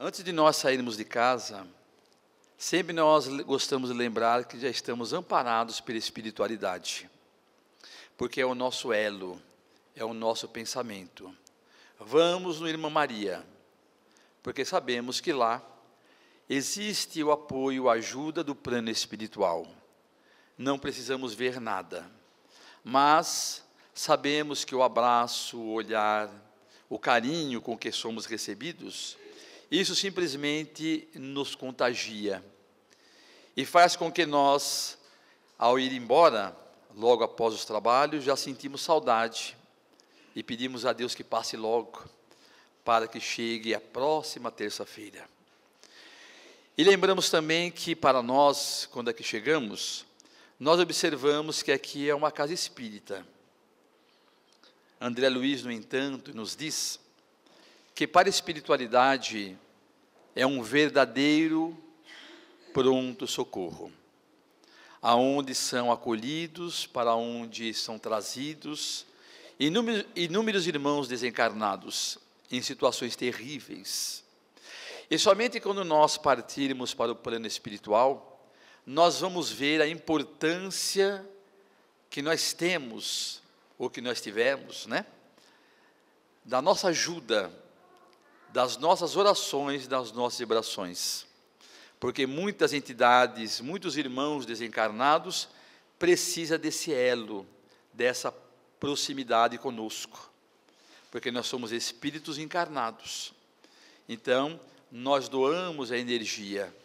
Antes de nós sairmos de casa, sempre nós gostamos de lembrar que já estamos amparados pela espiritualidade, porque é o nosso elo, é o nosso pensamento. Vamos no Irmã Maria, porque sabemos que lá existe o apoio, a ajuda do plano espiritual. Não precisamos ver nada, mas sabemos que o abraço, o olhar, o carinho com que somos recebidos, isso simplesmente nos contagia e faz com que nós, ao ir embora, logo após os trabalhos, já sentimos saudade e pedimos a Deus que passe logo, para que chegue a próxima terça-feira. E lembramos também que para nós, quando aqui chegamos, nós observamos que aqui é uma casa espírita. André Luiz, no entanto, nos diz que para a espiritualidade é um verdadeiro pronto socorro, aonde são acolhidos, para onde são trazidos inúmeros irmãos desencarnados em situações terríveis. E somente quando nós partirmos para o plano espiritual, nós vamos ver a importância que nós temos, ou que nós tivemos, da nossa ajuda, das nossas orações, das nossas vibrações. Porque muitas entidades, muitos irmãos desencarnados precisam desse elo, dessa proximidade conosco, porque nós somos espíritos encarnados. Então, nós doamos a energia,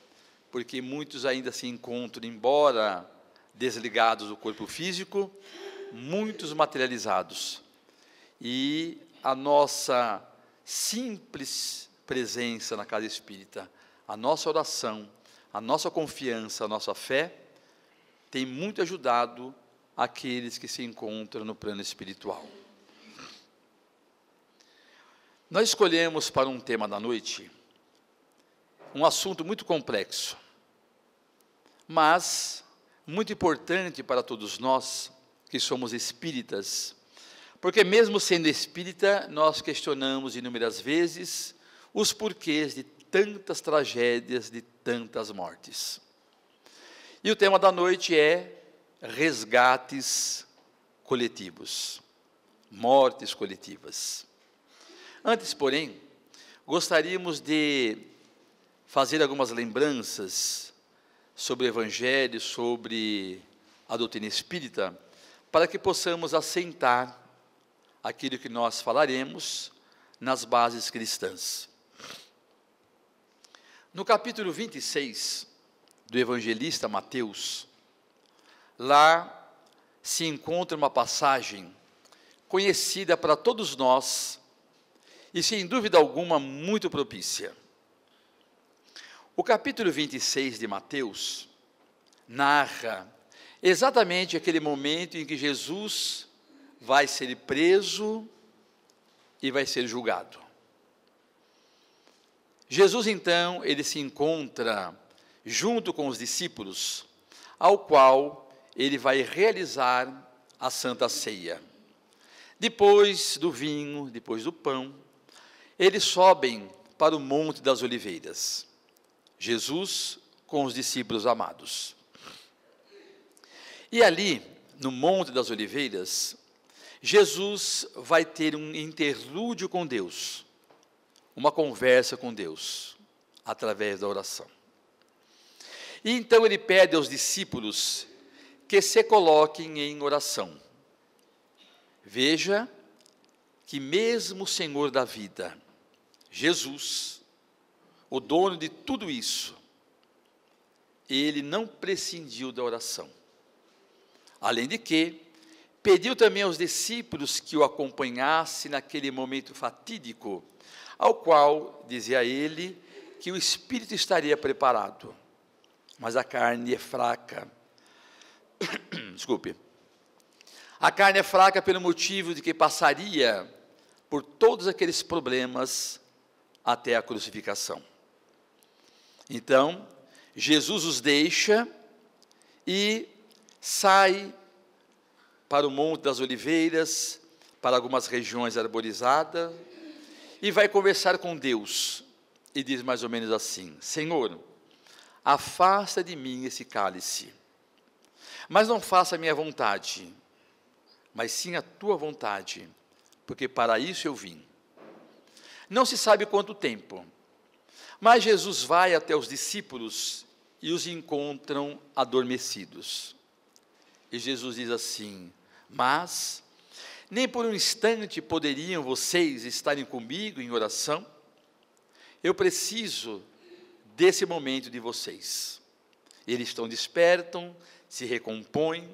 porque muitos ainda se encontram, embora desligados do corpo físico, muitos materializados. E a nossa simples presença na casa espírita, a nossa oração, a nossa confiança, a nossa fé, tem muito ajudado aqueles que se encontram no plano espiritual. Nós escolhemos para um tema da noite um assunto muito complexo, mas muito importante para todos nós que somos espíritas, porque mesmo sendo espírita, nós questionamos inúmeras vezes os porquês de tantas tragédias, de tantas mortes. E o tema da noite é resgates coletivos, mortes coletivas. Antes, porém, gostaríamos de fazer algumas lembranças sobre o Evangelho, sobre a doutrina espírita, para que possamos assentar aquilo que nós falaremos nas bases cristãs. No capítulo 26 do evangelista Mateus, lá se encontra uma passagem conhecida para todos nós e, sem dúvida alguma, muito propícia. O capítulo 26 de Mateus narra exatamente aquele momento em que Jesus vai ser preso e vai ser julgado. Jesus, então, ele se encontra junto com os discípulos, ao qual ele vai realizar a Santa Ceia. Depois do vinho, depois do pão, eles sobem para o Monte das Oliveiras. Jesus com os discípulos amados. E ali, no Monte das Oliveiras, Jesus vai ter um interlúdio com Deus, uma conversa com Deus, através da oração. E então ele pede aos discípulos que se coloquem em oração. Veja que mesmo o Senhor da vida, Jesus, o dono de tudo isso, ele não prescindiu da oração. Além de que, pediu também aos discípulos que o acompanhassem naquele momento fatídico, ao qual, dizia ele, que o espírito estaria preparado, mas a carne é fraca. Desculpe. A carne é fraca pelo motivo de que passaria por todos aqueles problemas até a crucificação. Então, Jesus os deixa e sai para o Monte das Oliveiras, para algumas regiões arborizadas, e vai conversar com Deus. e diz mais ou menos assim: Senhor, afasta de mim esse cálice, mas não faça a minha vontade, mas sim a tua vontade, porque para isso eu vim. Não se sabe quanto tempo, mas Jesus vai até os discípulos e os encontram adormecidos. E Jesus diz assim: mas nem por um instante poderiam vocês estarem comigo em oração? Eu preciso desse momento de vocês. Eles despertam, se recompõem,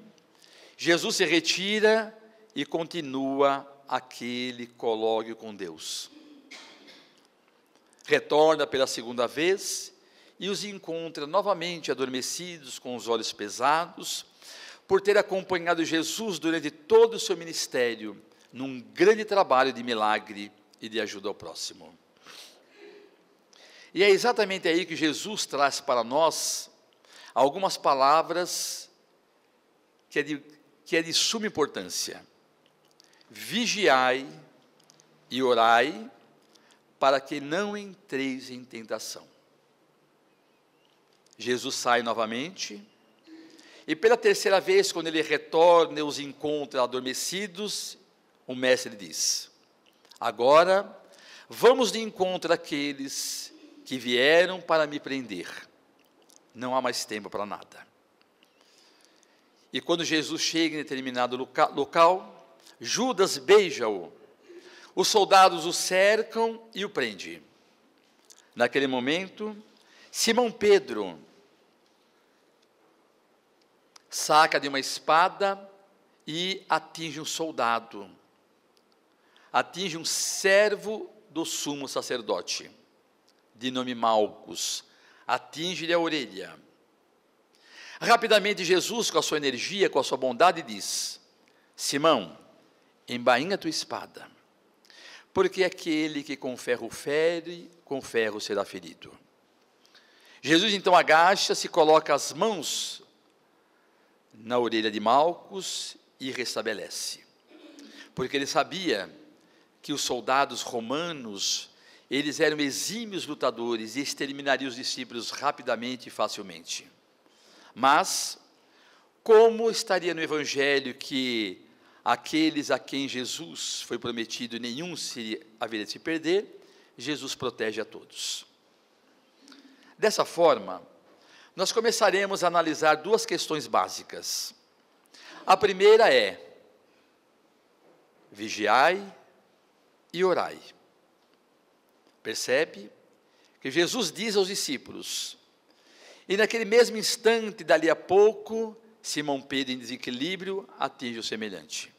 Jesus se retira e continua aquele colóquio com Deus. Retorna pela segunda vez e os encontra novamente adormecidos, com os olhos pesados, por ter acompanhado Jesus durante todo o seu ministério, num grande trabalho de milagre e de ajuda ao próximo. E é exatamente aí que Jesus traz para nós algumas palavras que é de suma importância. Vigiai e orai, para que não entreis em tentação. Jesus sai novamente, e pela terceira vez, quando ele retorna e os encontra adormecidos, o mestre diz: agora vamos de encontro àqueles que vieram para me prender. Não há mais tempo para nada. E quando Jesus chega em determinado local, Judas beija-o. Os soldados o cercam e o prendem. Naquele momento, Simão Pedro saca de uma espada e atinge um soldado. Atinge um servo do sumo sacerdote, de nome Malcos. Atinge-lhe a orelha. Rapidamente Jesus, com a sua energia, com a sua bondade, diz: Simão, embainha a tua espada, porque aquele que com ferro fere, com ferro será ferido. Jesus então agacha-se, coloca as mãos na orelha de Malcos e restabelece, porque ele sabia que os soldados romanos, eles eram exímios lutadores e exterminariam os discípulos rapidamente e facilmente. Mas, como estaria no Evangelho que aqueles a quem Jesus foi prometido, nenhum haveria de se perder, Jesus protege a todos. Dessa forma, nós começaremos a analisar duas questões básicas. A primeira é: vigiai e orai. Percebe que Jesus diz aos discípulos, e naquele mesmo instante, dali a pouco, Simão Pedro, em desequilíbrio, atinge o semelhante.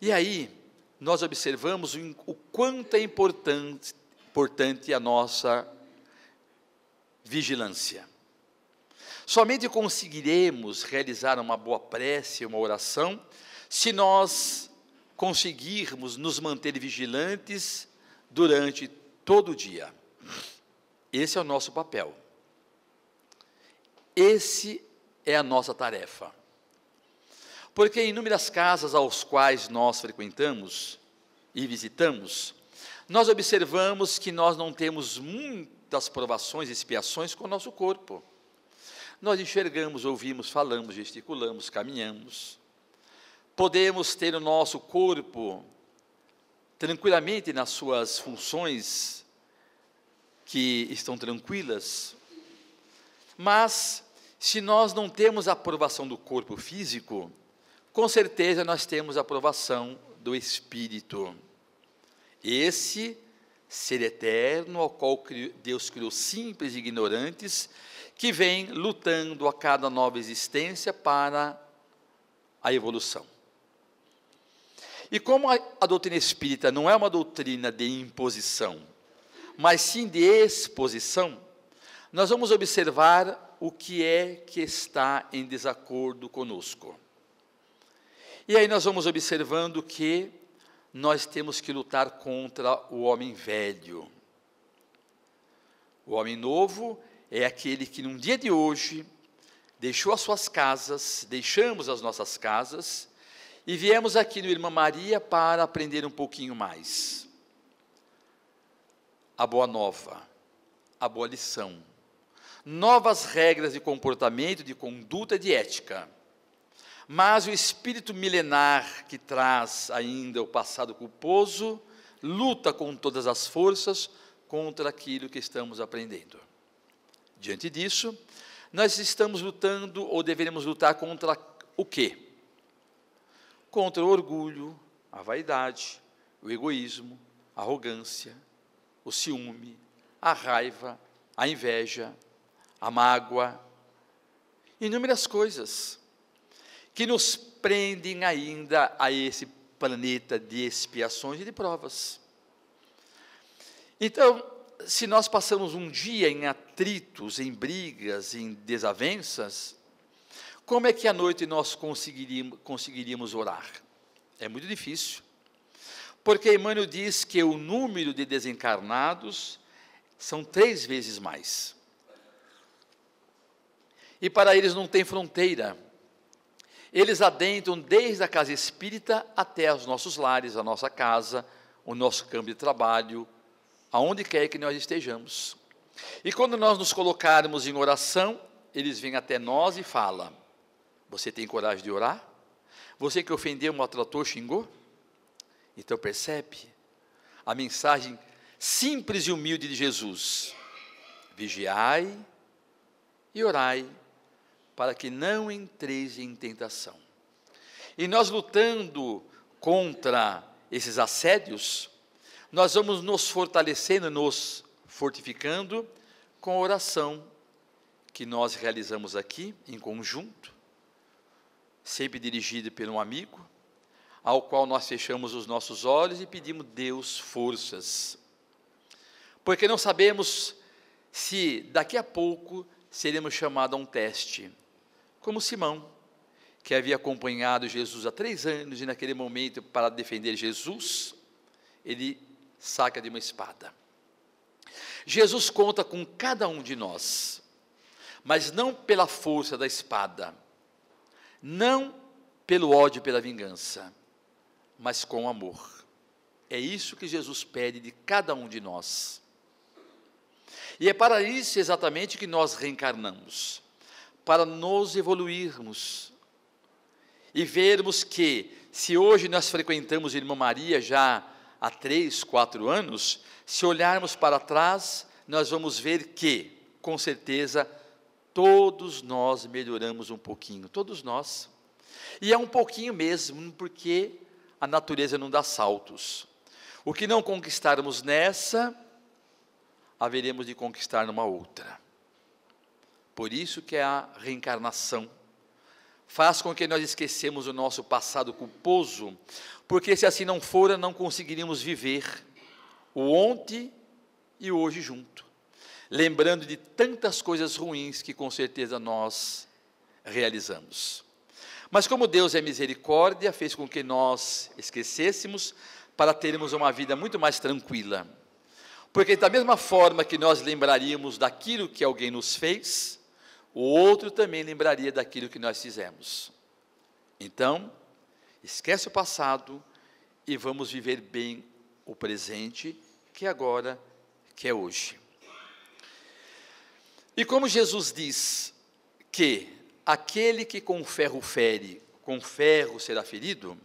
E aí, nós observamos o quanto é importante a nossa vigilância. Somente conseguiremos realizar uma boa prece, uma oração, se nós conseguirmos nos manter vigilantes durante todo o dia. Esse é o nosso papel. Esse é a nossa tarefa. Porque em inúmeras casas aos quais nós frequentamos e visitamos, nós observamos que nós não temos muitas provações e expiações com o nosso corpo. Nós enxergamos, ouvimos, falamos, gesticulamos, caminhamos. Podemos ter o nosso corpo tranquilamente nas suas funções que estão tranquilas, mas se nós não temos a aprovação do corpo físico, com certeza nós temos a aprovação do espírito. Esse ser eterno ao qual Deus criou simples e ignorantes, que vem lutando a cada nova existência para a evolução. E como a doutrina espírita não é uma doutrina de imposição, mas sim de exposição, nós vamos observar o que é que está em desacordo conosco. E aí nós vamos observando que nós temos que lutar contra o homem velho. O homem novo é aquele que num dia de hoje deixou as suas casas, deixamos as nossas casas e viemos aqui no Irmã Maria para aprender um pouquinho mais. a boa nova, a boa lição, novas regras de comportamento, de conduta e de ética. Mas o espírito milenar que traz ainda o passado culposo, luta com todas as forças contra aquilo que estamos aprendendo. Diante disso, nós estamos lutando, ou deveremos lutar contra o quê? Contra o orgulho, a vaidade, o egoísmo, a arrogância, o ciúme, a raiva, a inveja, a mágoa, inúmeras coisas que nos prendem ainda a esse planeta de expiações e de provas. Então, se nós passamos um dia em atritos, em brigas, em desavenças, como é que à noite nós conseguiríamos orar? É muito difícil, porque Emmanuel diz que o número de desencarnados são 3 vezes mais. E para eles não tem fronteira. Eles adentram desde a casa espírita até os nossos lares, a nossa casa, o nosso campo de trabalho, aonde quer que nós estejamos. E quando nós nos colocarmos em oração, eles vêm até nós e falam: você tem coragem de orar? Você que ofendeu, maltratou, xingou? Então percebe a mensagem simples e humilde de Jesus: vigiai e orai, para que não entreis em tentação. E nós lutando contra esses assédios, nós vamos nos fortalecendo, nos fortificando com a oração que nós realizamos aqui em conjunto, sempre dirigido por um amigo, ao qual nós fechamos os nossos olhos e pedimos Deus forças, porque não sabemos se daqui a pouco seremos chamados a um teste, como Simão, que havia acompanhado Jesus há 3 anos, e naquele momento, para defender Jesus, ele saca de uma espada. Jesus conta com cada um de nós, mas não pela força da espada, não pelo ódio, pela vingança, mas com amor. É isso que Jesus pede de cada um de nós. E é para isso exatamente que nós reencarnamos, para nos evoluirmos e vermos que, se hoje nós frequentamos a Irmã Maria já há 3, 4 anos, se olharmos para trás, nós vamos ver que, com certeza, todos nós melhoramos um pouquinho, todos nós. E é um pouquinho mesmo, porque a natureza não dá saltos. O que não conquistarmos nessa, haveremos de conquistar numa outra. Por isso que a reencarnação faz com que nós esquecemos o nosso passado culposo, porque se assim não for, não conseguiríamos viver o ontem e o hoje junto, lembrando de tantas coisas ruins que com certeza nós realizamos. Mas como Deus é misericórdia, fez com que nós esquecêssemos para termos uma vida muito mais tranquila. Porque da mesma forma que nós lembraríamos daquilo que alguém nos fez, o outro também lembraria daquilo que nós fizemos. Então, esquece o passado e vamos viver bem o presente, que é agora, que é hoje. E como Jesus diz que aquele que com ferro fere, com ferro será ferido,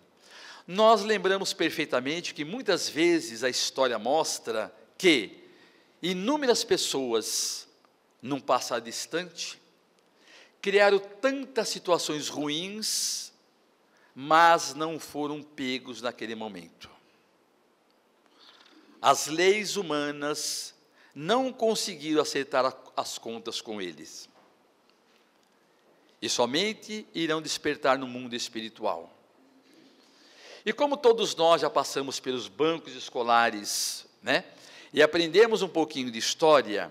nós lembramos perfeitamente que muitas vezes a história mostra que inúmeras pessoas, num passado distante, criaram tantas situações ruins, mas não foram pegos naquele momento. As leis humanas não conseguiram acertar as contas com eles. E somente irão despertar no mundo espiritual. E como todos nós já passamos pelos bancos escolares, né? E aprendemos um pouquinho de história,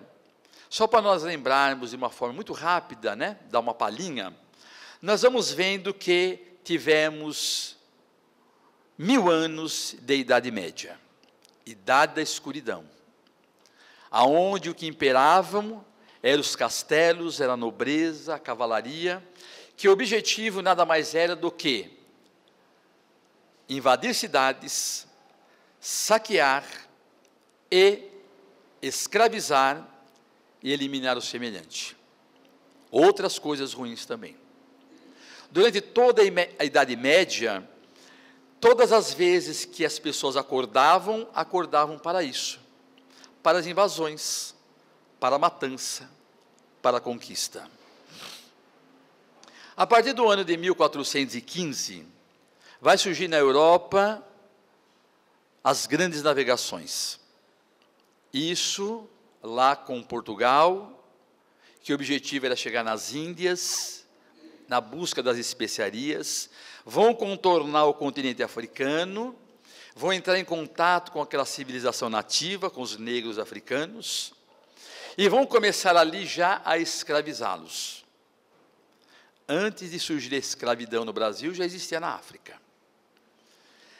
só para nós lembrarmos de uma forma muito rápida, né? Dar uma palhinha, nós vamos vendo que tivemos 1000 anos de Idade Média, Idade da Escuridão, aonde o que imperavam eram os castelos, era a nobreza, a cavalaria, que o objetivo nada mais era do que invadir cidades, saquear e escravizar e eliminar o semelhante. Outras coisas ruins também. Durante toda a Idade Média, todas as vezes que as pessoas acordavam para isso, para as invasões, para a matança, para a conquista. A partir do ano de 1415, vai surgir na Europa as grandes navegações. Isso lá com Portugal, que o objetivo era chegar nas Índias, na busca das especiarias, vão contornar o continente africano, vão entrar em contato com aquela civilização nativa, com os negros africanos, e vão começar ali já a escravizá-los. Antes de surgir a escravidão no Brasil, já existia na África.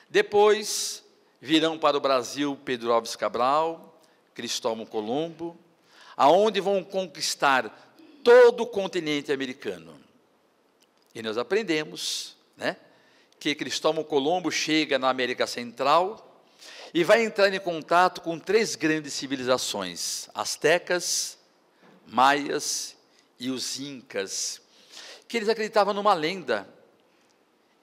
Depois, virão para o Brasil Pedro Álvares Cabral, Cristóvão Colombo, aonde vão conquistar todo o continente americano. E nós aprendemos, que Cristóvão Colombo chega na América Central e vai entrar em contato com 3 grandes civilizações, astecas, maias e os incas, que eles acreditavam numa lenda.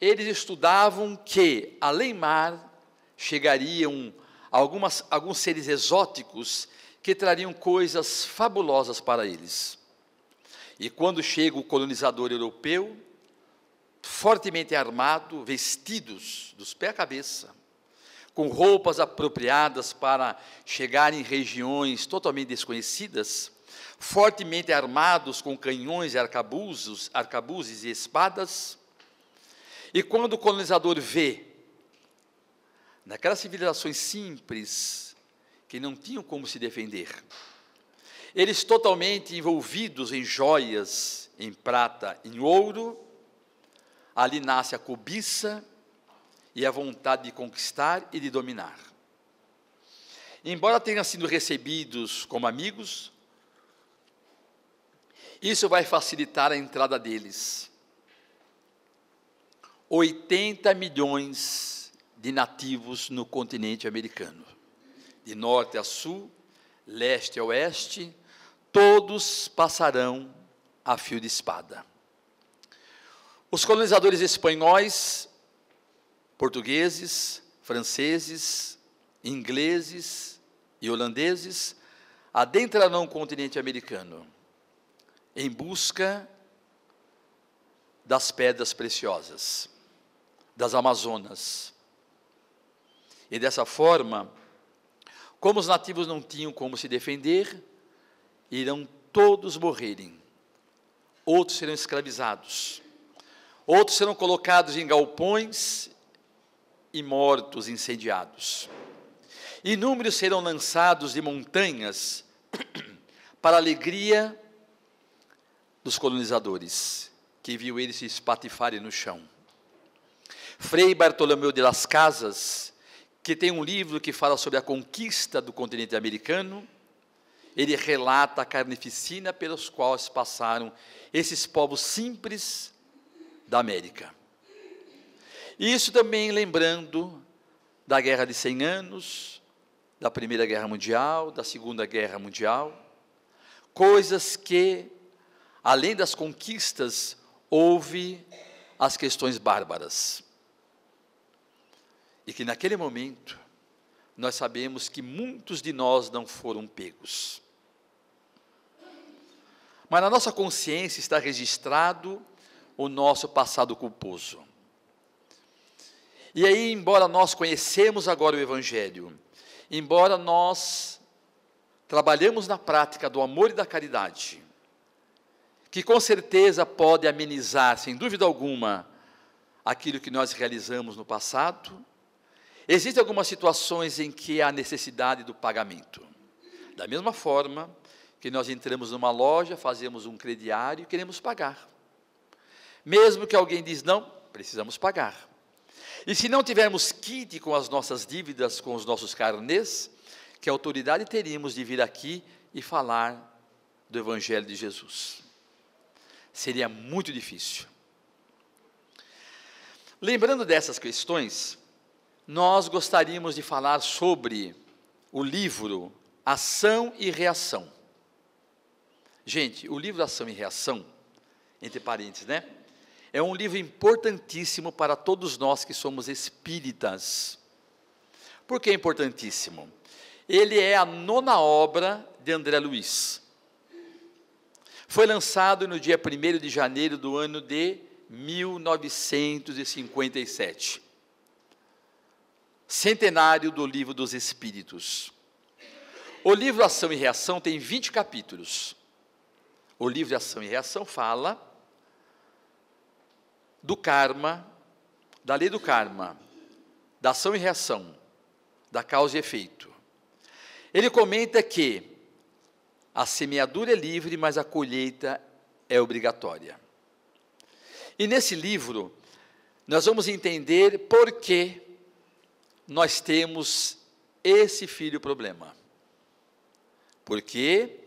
Eles estudavam que, além mar, chegariam alguns seres exóticos que trariam coisas fabulosas para eles. E quando chega o colonizador europeu, fortemente armado, vestidos dos pés à cabeça, com roupas apropriadas para chegar em regiões totalmente desconhecidas, fortemente armados com canhões e arcabuzes e espadas, e quando o colonizador vê, naquelas civilizações simples, que não tinham como se defender, eles totalmente envolvidos em joias, em prata, em ouro, ali nasce a cobiça e a vontade de conquistar e de dominar. Embora tenham sido recebidos como amigos, isso vai facilitar a entrada deles. 80 milhões de nativos no continente americano, de norte a sul, leste a oeste, todos passarão a fio de espada. Os colonizadores espanhóis, portugueses, franceses, ingleses e holandeses adentrarão o continente americano em busca das pedras preciosas, das Amazonas. E dessa forma, como os nativos não tinham como se defender, irão todos morrerem. Outros serão escravizados. Outros serão colocados em galpões e mortos, incendiados. Inúmeros serão lançados de montanhas para a alegria dos colonizadores, que viu eles se espatifarem no chão. Frei Bartolomeu de Las Casas, que tem um livro que fala sobre a conquista do continente americano, ele relata a carnificina pelos quais passaram esses povos simples da América. Isso também lembrando da Guerra de 100 Anos, da Primeira Guerra Mundial, da Segunda Guerra Mundial, coisas que, além das conquistas, houve as questões bárbaras. E que naquele momento, nós sabemos que muitos de nós não foram pegos. Mas na nossa consciência está registrado o nosso passado culposo. E aí, embora nós conhecemos agora o Evangelho, embora nós trabalhamos na prática do amor e da caridade, que com certeza pode amenizar, sem dúvida alguma, aquilo que nós realizamos no passado, existem algumas situações em que há necessidade do pagamento. Da mesma forma que nós entramos numa loja, fazemos um crediário e queremos pagar. Mesmo que alguém diz, não, precisamos pagar. E se não tivermos quite com as nossas dívidas, com os nossos carnês, que autoridade teríamos de vir aqui e falar do Evangelho de Jesus? Seria muito difícil. Lembrando dessas questões, nós gostaríamos de falar sobre o livro Ação e Reação. Gente, o livro Ação e Reação, entre parênteses, né? É um livro importantíssimo para todos nós que somos espíritas. Por que é importantíssimo? Ele é a 9ª obra de André Luiz. Foi lançado no dia 1º de janeiro do ano de 1957. Centenário do Livro dos Espíritos. O livro Ação e Reação tem 20 capítulos. O livro de Ação e Reação fala do karma, da lei do karma, da ação e reação, da causa e efeito. Ele comenta que a semeadura é livre, mas a colheita é obrigatória. E nesse livro, nós vamos entender por que nós temos esse filho problema. Porque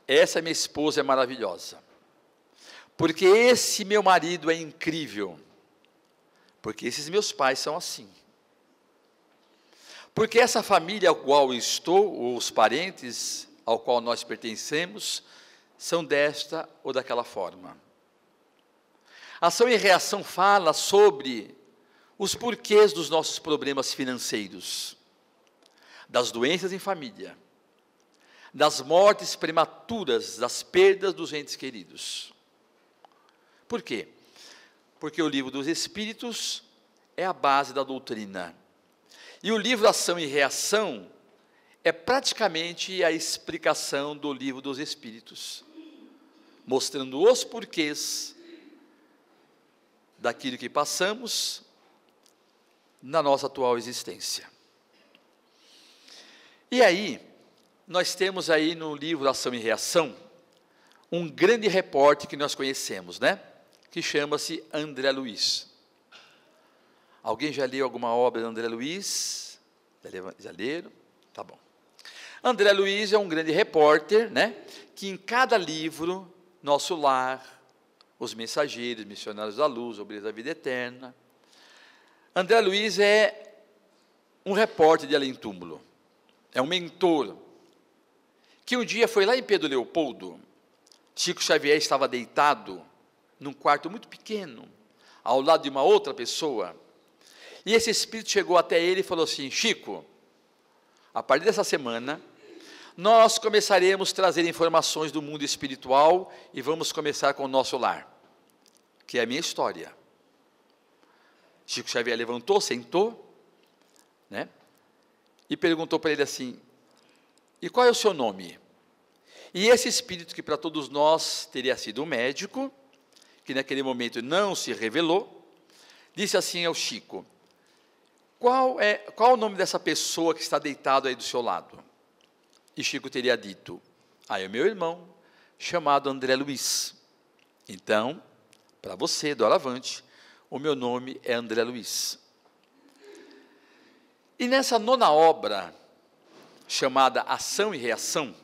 essa minha esposa é maravilhosa. Porque esse meu marido é incrível. Porque esses meus pais são assim. Porque essa família ao qual eu estou, ou os parentes ao qual nós pertencemos, são desta ou daquela forma. Ação e Reação fala sobre os porquês dos nossos problemas financeiros, das doenças em família, das mortes prematuras, das perdas dos entes queridos. Por quê? Porque o livro dos Espíritos é a base da doutrina. E o livro Ação e Reação é praticamente a explicação do livro dos Espíritos, mostrando os porquês daquilo que passamos na nossa atual existência. E aí, nós temos aí no livro Ação e Reação, um grande repórter que nós conhecemos, né? Que chama-se André Luiz. Alguém já leu alguma obra de André Luiz? Já leram? Tá bom. André Luiz é um grande repórter, né? Que em cada livro, Nosso Lar, Os Mensageiros, Missionários da Luz, Obreiros da Vida Eterna. André Luiz é um repórter de além-túmulo. É um mentor, que um dia foi lá em Pedro Leopoldo. Chico Xavier estava deitado num quarto muito pequeno, ao lado de uma outra pessoa, e esse espírito chegou até ele e falou assim: Chico, a partir dessa semana, nós começaremos a trazer informações do mundo espiritual e vamos começar com o Nosso Lar, que é a minha história. Chico Xavier levantou, sentou, né? E perguntou para ele assim: e qual é o seu nome? E esse espírito, que para todos nós teria sido um médico, que naquele momento não se revelou, disse assim ao Chico: qual o nome dessa pessoa que está deitado aí do seu lado? E Chico teria dito: é o meu irmão, chamado André Luiz. Então, para você, do Alavante, o meu nome é André Luiz. E nessa 9ª obra, chamada Ação e Reação,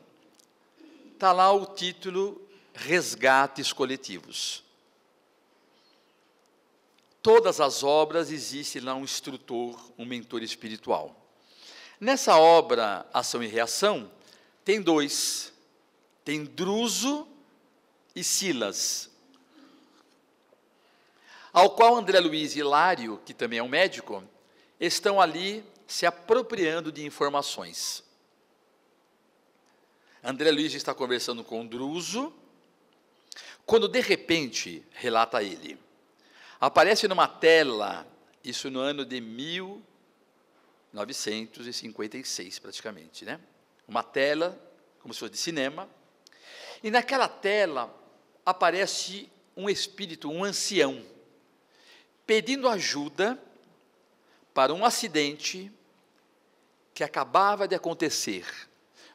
está lá o título Resgates Coletivos. Todas as obras existe lá um instrutor, um mentor espiritual. Nessa obra, Ação e Reação, tem 2, tem Druso e Silas, ao qual André Luiz e Hilário, que também é um médico, estão ali se apropriando de informações. André Luiz está conversando com Druso, quando de repente, relata ele, aparece numa tela, isso no ano de 1956 praticamente, né? Uma tela, como se fosse de cinema, e naquela tela aparece um espírito, um ancião, pedindo ajuda para um acidente que acabava de acontecer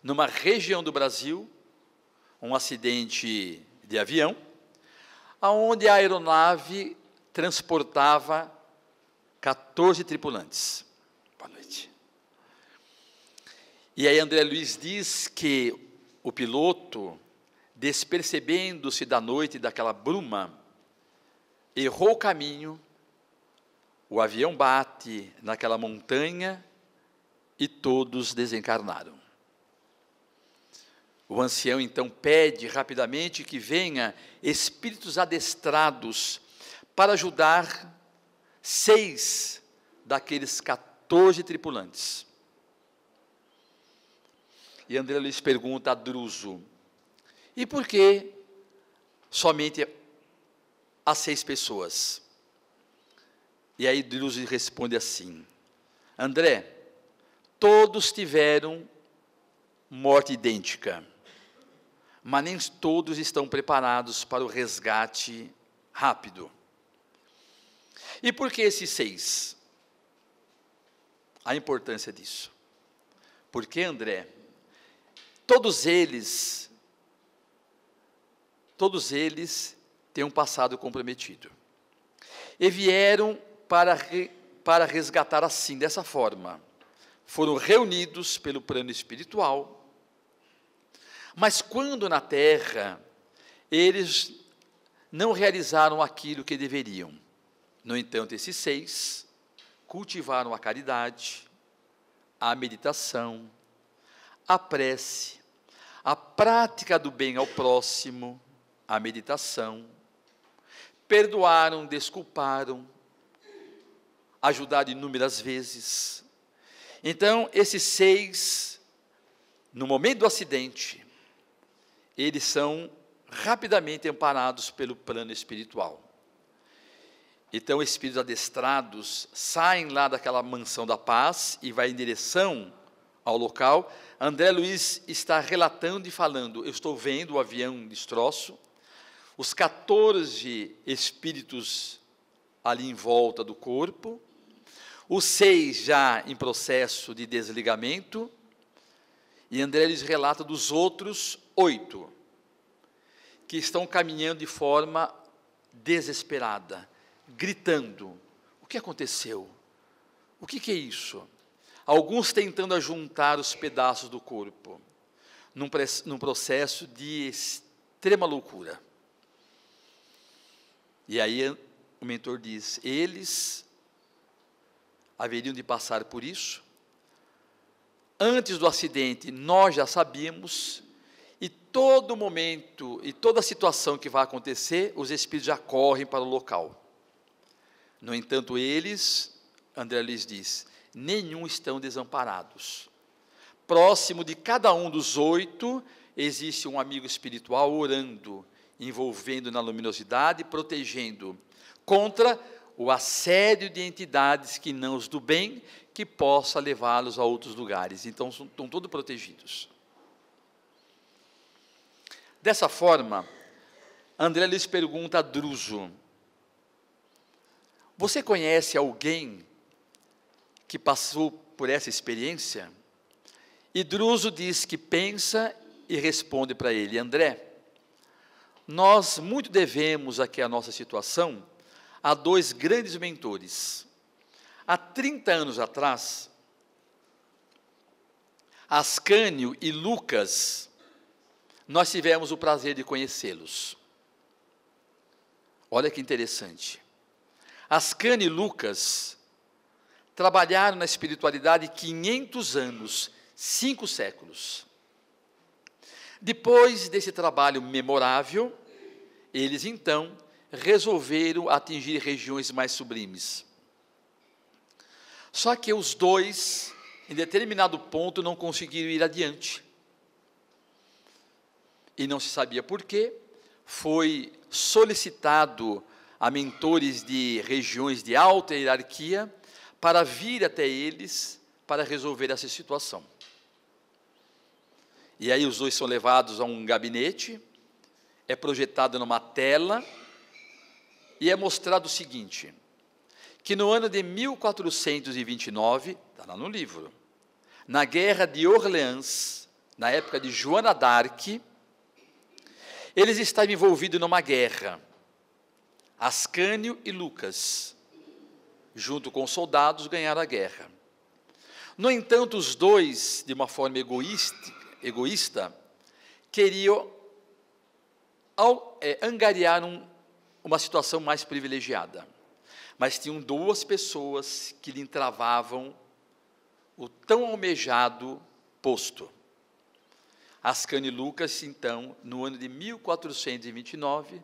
numa região do Brasil, um acidente de avião, onde a aeronave transportava 14 tripulantes. Boa noite. E aí André Luiz diz que o piloto, despercebendo-se da noite daquela bruma, errou o caminho, o avião bate naquela montanha e todos desencarnaram. O ancião então pede rapidamente que venha espíritos adestrados para ajudar 6 daqueles 14 tripulantes. E André Luiz pergunta a Druso: e por que somente as 6 pessoas? E aí Druso responde assim: André, todos tiveram morte idêntica, mas nem todos estão preparados para o resgate rápido. E por que esses 6? A importância disso. Porque, André, todos eles têm um passado comprometido. E vieram para resgatar assim, dessa forma. Foram reunidos pelo plano espiritual, mas quando na terra, eles não realizaram aquilo que deveriam. No entanto, esses 6 cultivaram a caridade, a meditação, a prece, a prática do bem ao próximo, a meditação, perdoaram, desculparam, ajudaram inúmeras vezes. Então, esses 6, no momento do acidente, eles são rapidamente amparados pelo plano espiritual. Então, espíritos adestrados saem lá daquela mansão da paz e vai em direção ao local. André Luiz está relatando e falando: eu estou vendo o avião destroço, os 14 espíritos ali em volta do corpo, os 6 já em processo de desligamento, e André Luiz relata dos outros 8, que estão caminhando de forma desesperada, gritando: o que aconteceu? O que é isso? Alguns tentando ajuntar os pedaços do corpo, num processo de extrema loucura. E aí o mentor diz: eles haveriam de passar por isso. Antes do acidente, nós já sabíamos, e todo momento, e toda situação que vai acontecer, os espíritos já correm para o local. No entanto, eles, André Luiz diz, nenhum estão desamparados. Próximo de cada um dos 8, existe um amigo espiritual orando, envolvendo na luminosidade, protegendo contra o assédio de entidades que não os do bem, que possa levá-los a outros lugares. Então, estão todos protegidos. Dessa forma, André Luiz pergunta a Druso: você conhece alguém que passou por essa experiência? E Druso diz que pensa e responde para ele: André, nós muito devemos aqui a nossa situação a 2 grandes mentores. Há 30 anos atrás, Ascânio e Lucas, nós tivemos o prazer de conhecê-los. Olha que interessante. Ascânio e Lucas trabalharam na espiritualidade 500 anos, 5 séculos. Depois desse trabalho memorável, eles então resolveram atingir regiões mais sublimes. Só que os 2, em determinado ponto, não conseguiram ir adiante. E não se sabia por quê. Foi solicitado a mentores de regiões de alta hierarquia para vir até eles para resolver essa situação. E aí os 2 são levados a um gabinete, é projetado numa tela e é mostrado o seguinte: que no ano de 1429, está lá no livro, na guerra de Orleans, na época de Joana d'Arc, eles estavam envolvidos numa guerra, Ascânio e Lucas, junto com os soldados, ganharam a guerra. No entanto, os 2, de uma forma egoísta, queriam angariar uma situação mais privilegiada. Mas tinham 2 pessoas que lhe travavam o tão almejado posto. Ascânio e Lucas, então, no ano de 1429,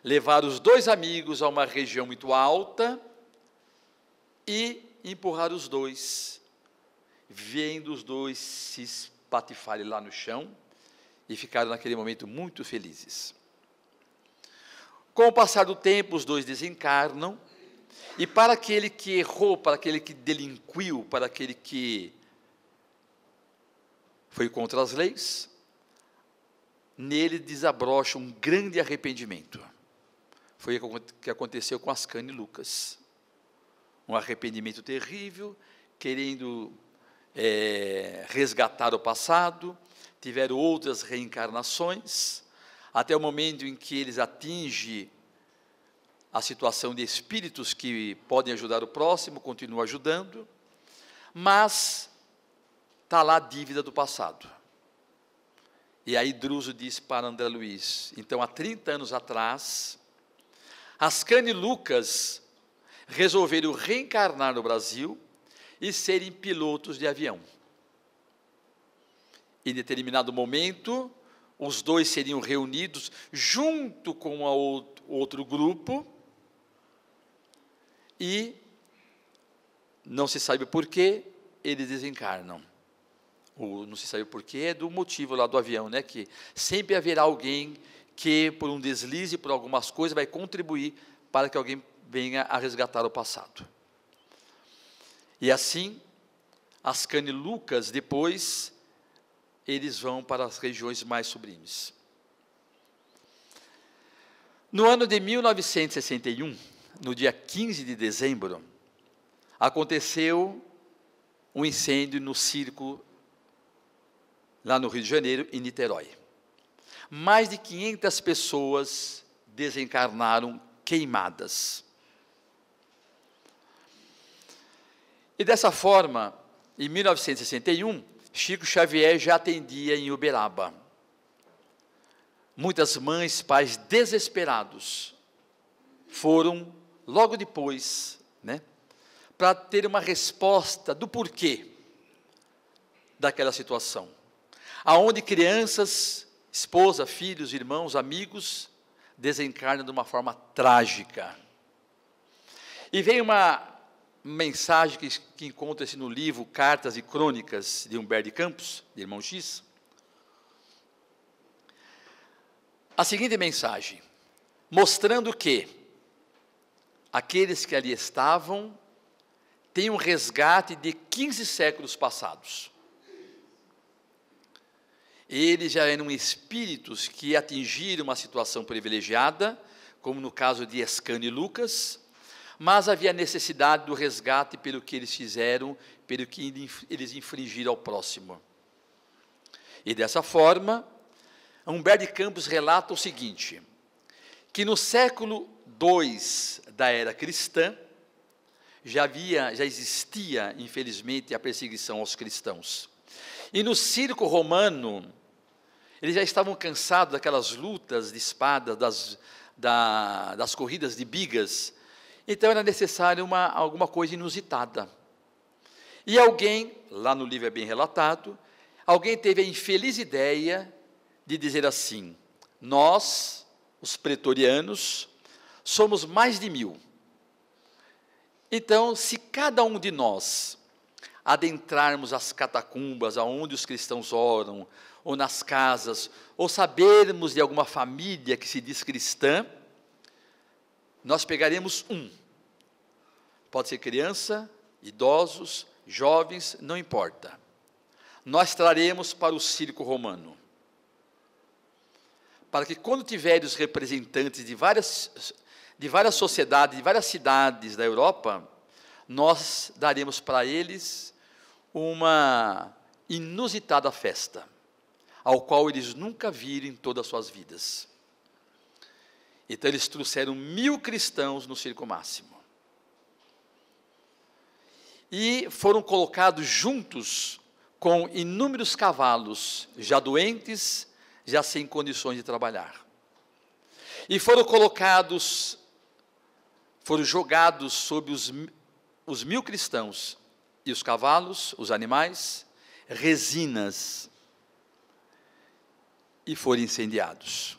levaram os dois amigos a uma região muito alta e empurraram os dois, vendo os dois se espatifarem lá no chão, e ficaram naquele momento muito felizes. Com o passar do tempo, os dois desencarnam, e para aquele que errou, para aquele que delinquiu, para aquele que foi contra as leis, nele desabrocha um grande arrependimento. Foi o que aconteceu com Ascânio e Lucas. Um arrependimento terrível, querendo resgatar o passado, tiveram outras reencarnações, até o momento em que eles atingem a situação de espíritos que podem ajudar o próximo, continuam ajudando, mas está lá a dívida do passado. E aí Druso diz para André Luiz, então há 30 anos atrás, Ascânio e Lucas resolveram reencarnar no Brasil e serem pilotos de avião. Em determinado momento, os dois seriam reunidos junto com outro grupo e, não se sabe por que, eles desencarnam. Não se sabe por que, é do motivo lá do avião, né, que sempre haverá alguém que, por um deslize, por algumas coisas, vai contribuir para que alguém venha a resgatar o passado. E assim, Ascânio e Lucas, depois, eles vão para as regiões mais sublimes. No ano de 1961, no dia 15 de dezembro, aconteceu um incêndio no circo, lá no Rio de Janeiro, em Niterói. Mais de 500 pessoas desencarnaram queimadas. E dessa forma, em 1961, Chico Xavier já atendia em Uberaba. Muitas mães, pais desesperados foram logo depois, né, para ter uma resposta do porquê daquela situação. Aonde crianças, esposa, filhos, irmãos, amigos, desencarnam de uma forma trágica. E vem uma mensagem que encontra-se no livro Cartas e Crônicas de Humberto de Campos, de Irmão X. A seguinte mensagem, mostrando que aqueles que ali estavam têm um resgate de 15 séculos passados. Eles já eram espíritos que atingiram uma situação privilegiada, como no caso de Ascânio e Lucas, mas havia necessidade do resgate pelo que eles fizeram, pelo que eles infringiram ao próximo. E dessa forma, Humberto de Campos relata o seguinte, que no século II da era cristã, já existia, infelizmente, a perseguição aos cristãos. E no circo romano, eles já estavam cansados daquelas lutas de espada, das corridas de bigas. Então era necessário alguma coisa inusitada. E alguém, lá no livro é bem relatado, alguém teve a infeliz ideia de dizer assim, nós, os pretorianos, somos mais de 1000. Então, se cada um de nós adentrarmos as catacumbas, aonde os cristãos oram, ou nas casas, ou sabermos de alguma família que se diz cristã, nós pegaremos pode ser criança, idosos, jovens, não importa. Nós traremos para o circo romano, para que quando tiver os representantes de várias sociedades, de várias cidades da Europa, nós daremos para eles uma inusitada festa, ao qual eles nunca viram em todas as suas vidas. Então eles trouxeram 1000 cristãos no circo máximo. E foram colocados juntos com inúmeros cavalos, já doentes, já sem condições de trabalhar. E foram jogados sobre os 1000 cristãos, e os cavalos, os animais, resinas. e foram incendiados.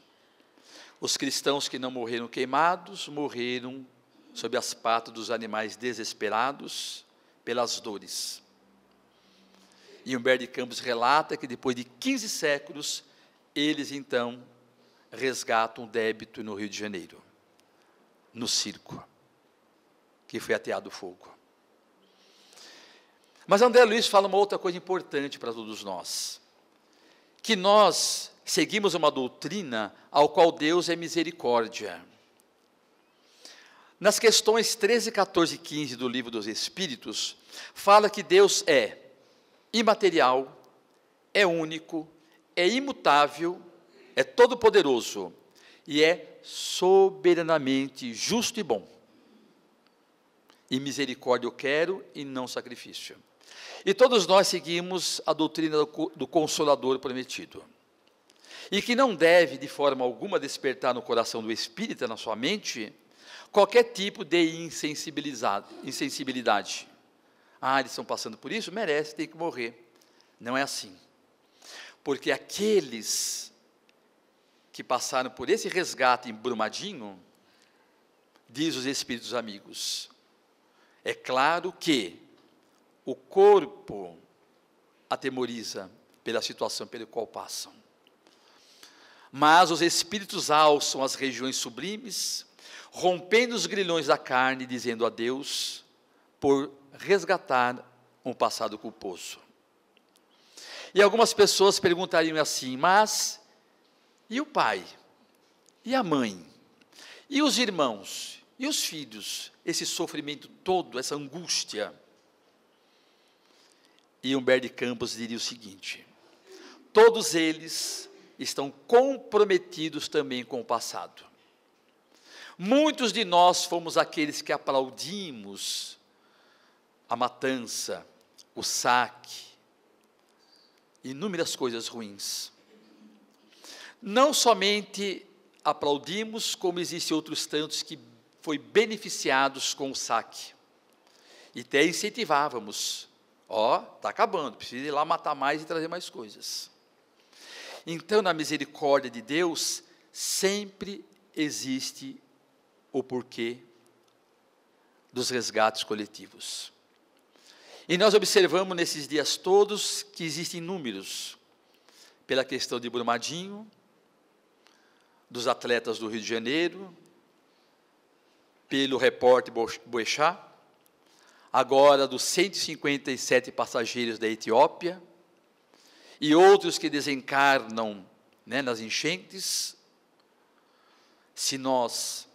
Os cristãos que não morreram queimados, morreram sob as patas dos animais desesperados pelas dores. E Humberto de Campos relata que depois de 15 séculos, eles então resgatam um débito no Rio de Janeiro, no circo, que foi ateado fogo. Mas André Luiz fala uma outra coisa importante para todos nós, que nós seguimos uma doutrina ao qual Deus é misericórdia. Nas questões 13, 14 e 15 do Livro dos Espíritos, fala que Deus é imaterial, é único, é imutável, é todo-poderoso e é soberanamente justo e bom. E misericórdia eu quero e não sacrifício. E todos nós seguimos a doutrina do Consolador prometido. E que não deve, de forma alguma, despertar no coração do espírita, na sua mente, qualquer tipo de insensibilidade. Ah, eles estão passando por isso? Merece, tem que morrer. Não é assim. Porque aqueles que passaram por esse resgate em Brumadinho, diz os espíritos amigos, é claro que o corpo atemoriza pela situação pela qual passam. Mas os espíritos alçam as regiões sublimes, rompendo os grilhões da carne, dizendo a Deus, por resgatar um passado culposo. E algumas pessoas perguntariam assim, mas e o pai? E a mãe? E os irmãos? E os filhos? Esse sofrimento todo, essa angústia? E Humberto de Campos diria o seguinte, todos eles estão comprometidos também com o passado. Muitos de nós fomos aqueles que aplaudimos a matança, o saque, inúmeras coisas ruins. Não somente aplaudimos, como existem outros tantos que foi beneficiados com o saque. E até incentivávamos. Está acabando, precisa ir lá matar mais e trazer mais coisas. Então, na misericórdia de Deus, sempre existe o porquê dos resgates coletivos. E nós observamos nesses dias todos que existem números, pela questão de Brumadinho, dos atletas do Rio de Janeiro, pelo repórter Boechat, agora dos 157 passageiros da Etiópia, e outros que desencarnam, nas enchentes. Se nós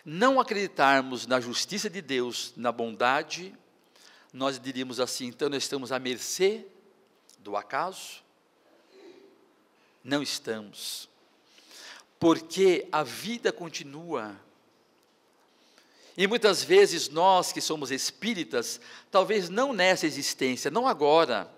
não acreditarmos na justiça de Deus, na bondade, nós diríamos assim, então nós estamos à mercê do acaso? Não estamos, porque a vida continua. E muitas vezes nós que somos espíritas, talvez não nessa existência, não agora,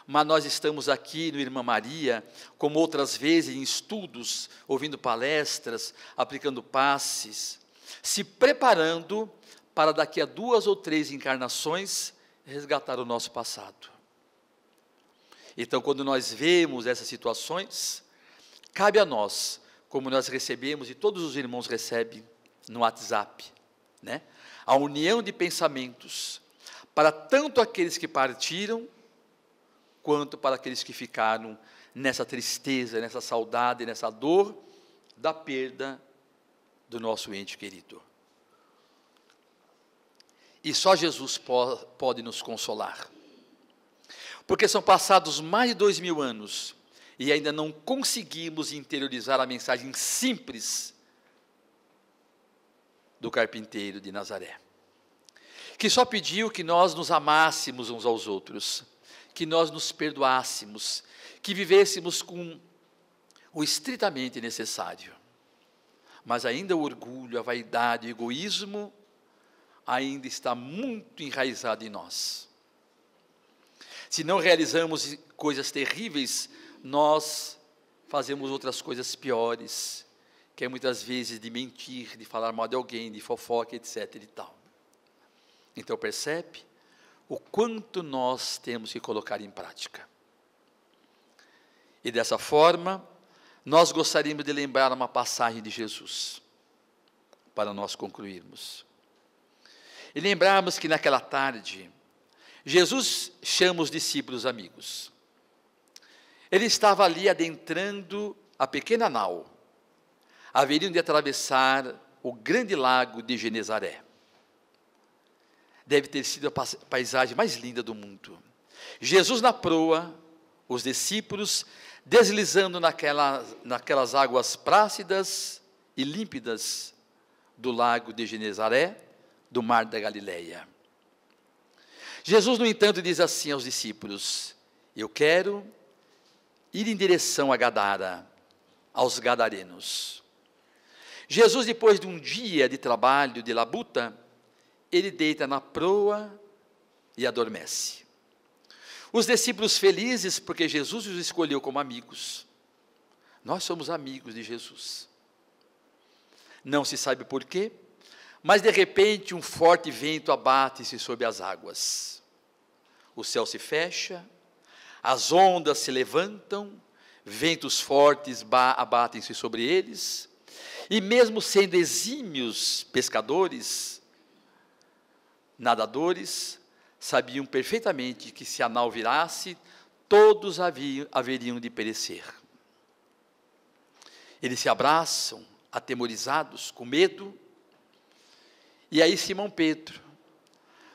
mas nós estamos aqui no Irmã Maria, como outras vezes em estudos, ouvindo palestras, aplicando passes, se preparando para daqui a 2 ou 3 encarnações, resgatar o nosso passado. Então, quando nós vemos essas situações, cabe a nós, como nós recebemos, e todos os irmãos recebem no WhatsApp, a união de pensamentos, para tanto aqueles que partiram, quanto para aqueles que ficaram nessa tristeza, nessa saudade, nessa dor, da perda do nosso ente querido. E só Jesus pode nos consolar. Porque são passados mais de 2000 anos, e ainda não conseguimos interiorizar a mensagem simples do carpinteiro de Nazaré, que só pediu que nós nos amássemos uns aos outros, que nós nos perdoássemos, que vivêssemos com o estritamente necessário. Mas ainda o orgulho, a vaidade, o egoísmo, ainda está muito enraizado em nós. Se não realizamos coisas terríveis, nós fazemos outras coisas piores, que é muitas vezes de mentir, de falar mal de alguém, de fofoca, etc. e tal. Então percebe o quanto nós temos que colocar em prática. E dessa forma, nós gostaríamos de lembrar uma passagem de Jesus, para nós concluirmos. E lembrarmos que naquela tarde, Jesus chama os discípulos amigos. Ele estava ali adentrando a pequena nau. Haveriam de atravessar o grande lago de Genezaré. Deve ter sido a paisagem mais linda do mundo. Jesus na proa, os discípulos deslizando naquelas águas plácidas e límpidas do lago de Genezaré, do mar da Galileia. Jesus, no entanto, diz assim aos discípulos: eu quero ir em direção a Gadara, aos gadarenos. Jesus, depois de um dia de trabalho, de labuta, ele deita na proa e adormece. Os discípulos felizes, porque Jesus os escolheu como amigos. Nós somos amigos de Jesus. Não se sabe por quê, mas de repente um forte vento abate-se sobre as águas. O céu se fecha, as ondas se levantam, ventos fortes abatem-se sobre eles, e mesmo sendo exímios pescadores, nadadores, sabiam perfeitamente que se a nau virasse, todos haveriam de perecer. Eles se abraçam, atemorizados, com medo, e aí Simão Pedro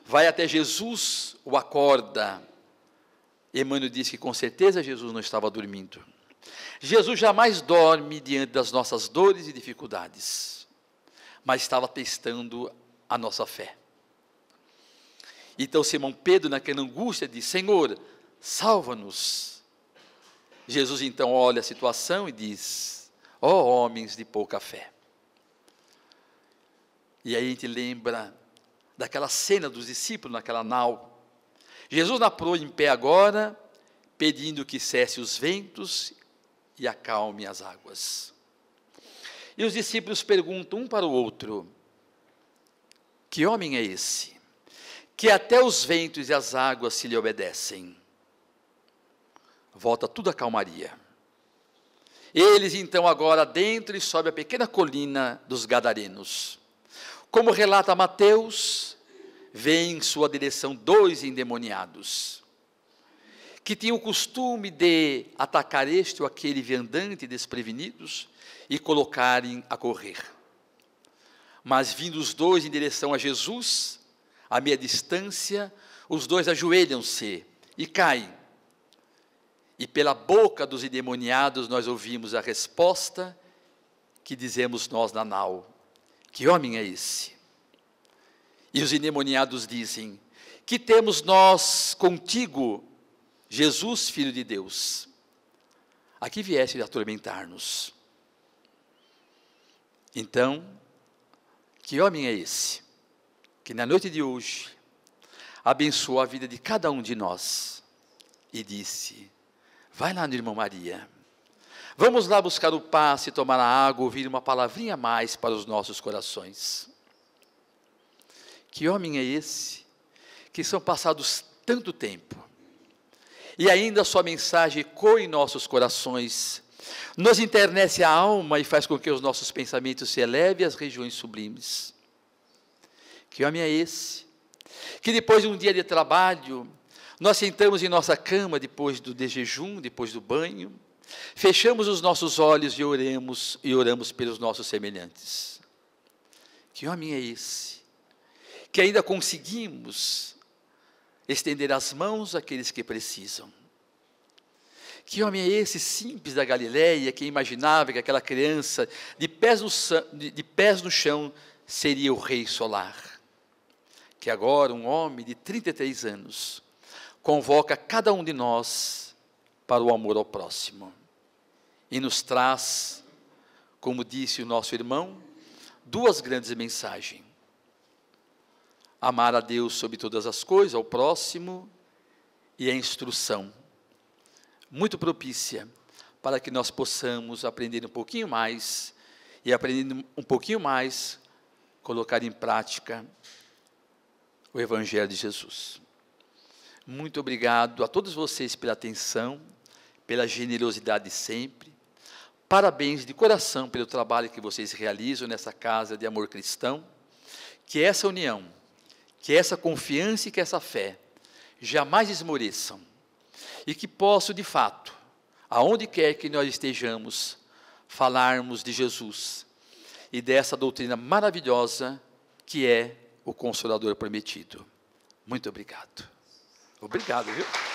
vai até Jesus, o acorda. Emmanuel diz que com certeza Jesus não estava dormindo. Jesus jamais dorme diante das nossas dores e dificuldades, mas estava testando a nossa fé. Então Simão Pedro, naquela angústia, diz: Senhor, salva-nos. Jesus então olha a situação e diz: ó homens de pouca fé. E aí a gente lembra daquela cena dos discípulos naquela nau. Jesus na proa em pé agora, pedindo que cesse os ventos e acalme as águas. E os discípulos perguntam um para o outro: que homem é esse, que até os ventos e as águas se lhe obedecem? Volta tudo à calmaria. Eles então agora adentram e sobem a pequena colina dos Gadarenos. Como relata Mateus, vêm em sua direção 2 endemoniados, que tinham o costume de atacar este ou aquele viandante desprevenidos e colocarem a correr. Mas vindo os 2 em direção a Jesus, a meia distância, os 2 ajoelham-se e caem. E pela boca dos endemoniados nós ouvimos a resposta que dizemos nós na nau: que homem é esse? E os endemoniados dizem: que temos nós contigo, Jesus, Filho de Deus? A que vieste atormentar-nos? Então, que homem é esse, que na noite de hoje abençoou a vida de cada um de nós e disse: vai lá no irmão Maria, vamos lá buscar o passe, tomar a água, ouvir uma palavrinha a mais para os nossos corações. Que homem é esse, que são passados tanto tempo, e ainda a sua mensagem ecoa em nossos corações, nos enternece a alma e faz com que os nossos pensamentos se elevem às regiões sublimes. Que homem é esse, que depois de um dia de trabalho, nós sentamos em nossa cama depois do jejum, depois do banho, fechamos os nossos olhos e oramos pelos nossos semelhantes. Que homem é esse, que ainda conseguimos estender as mãos àqueles que precisam? Que homem é esse simples da Galileia, que imaginava que aquela criança de pés no chão seria o rei solar? Que agora um homem de 33 anos convoca cada um de nós para o amor ao próximo e nos traz, como disse o nosso irmão, 2 grandes mensagens: amar a Deus sobre todas as coisas, ao próximo, e a instrução, muito propícia para que nós possamos aprender um pouquinho mais, e aprendendo um pouquinho mais, colocar em prática o Evangelho de Jesus. Muito obrigado a todos vocês pela atenção, pela generosidade sempre. Parabéns de coração pelo trabalho que vocês realizam nessa casa de amor cristão. Que essa união, que essa confiança e que essa fé jamais esmoreçam. E que possam, de fato, aonde quer que nós estejamos, falarmos de Jesus e dessa doutrina maravilhosa que é o Consolador prometido. Muito obrigado. Obrigado, viu?